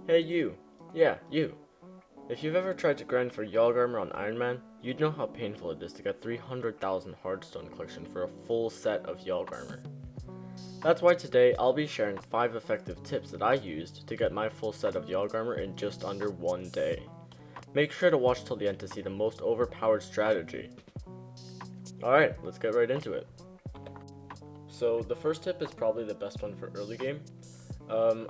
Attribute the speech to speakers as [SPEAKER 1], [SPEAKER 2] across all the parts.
[SPEAKER 1] Hey you! Yeah, you! If you've ever tried to grind for Yogg armor on Iron Man, you'd know how painful it is to get 300,000 hardstone collection for a full set of Yogg armor. That's why today I'll be sharing 5 effective tips that I used to get my full set of Yogg armor in just under 1 day. Make sure to watch till the end to see the most overpowered strategy. Alright, let's get right into it. So the first tip is probably the best one for early game.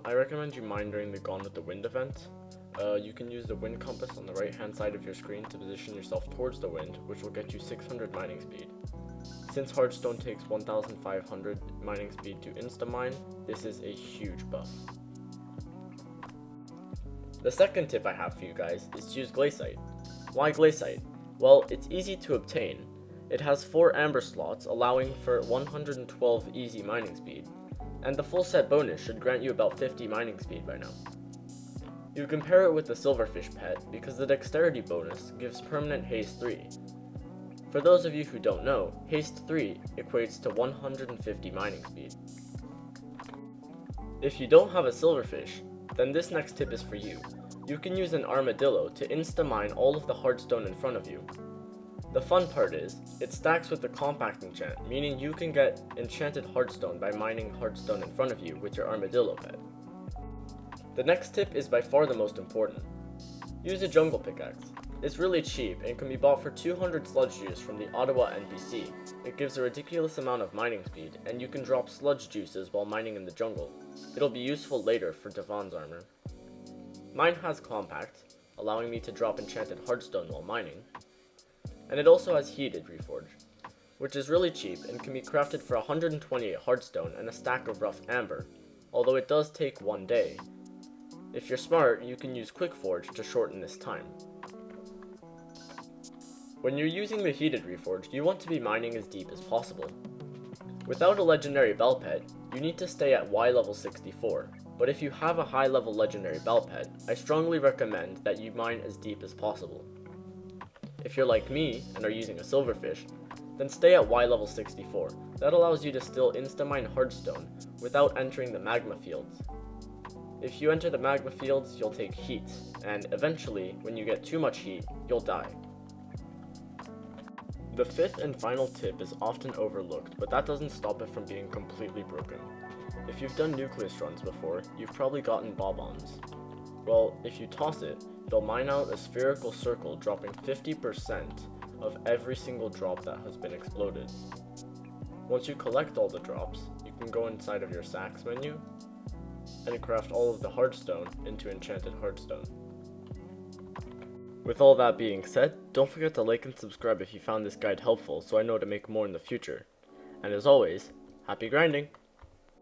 [SPEAKER 1] I recommend you mine during the Gone with the Wind event. You can use the wind compass on the right hand side of your screen to position yourself towards the wind, which will get you 600 mining speed. Since hardstone takes 1500 mining speed to insta-mine, this is a huge buff. The second tip I have for you guys is to use glaciite. Why glaciite? Well, it's easy to obtain. It has 4 amber slots, allowing for 112 easy mining speed, and the full set bonus should grant you about 50 mining speed by now. You compare it with the silverfish pet because the dexterity bonus gives permanent haste 3. For those of you who don't know, haste 3 equates to 150 mining speed. If you don't have a silverfish, then this next tip is for you. You can use an armadillo to insta-mine all of the hardstone in front of you. The fun part is, it stacks with the compact enchant, meaning you can get enchanted hardstone by mining hardstone in front of you with your armadillo pet. The next tip is by far the most important. Use a jungle pickaxe. It's really cheap and can be bought for 200 sludge juice from the Ottawa NPC. It gives a ridiculous amount of mining speed, and you can drop sludge juices while mining in the jungle. It'll be useful later for Devon's armor. Mine has compact, allowing me to drop enchanted hardstone while mining. And it also has heated reforge, which is really cheap and can be crafted for 128 hardstone and a stack of rough amber, although it does take 1 day. If you're smart, you can use quick forge to shorten this time. When you're using the heated reforge, you want to be mining as deep as possible. Without a legendary bell pet, you need to stay at Y level 64, but if you have a high level legendary bell pet, I strongly recommend that you mine as deep as possible. If you're like me and are using a silverfish, then stay at Y level 64. That allows you to still insta-mine hardstone without entering the magma fields. If you enter the magma fields, you'll take heat, and eventually, when you get too much heat, you'll die. The fifth and final tip is often overlooked, but that doesn't stop it from being completely broken. If you've done nucleus runs before, you've probably gotten bob-ombs. Well, if you toss it, it'll mine out a spherical circle dropping 50% of every single drop that has been exploded. Once you collect all the drops, you can go inside of your sacks menu and craft all of the hardstone into enchanted hardstone. With all that being said, don't forget to like and subscribe if you found this guide helpful so I know to make more in the future. And as always, happy grinding!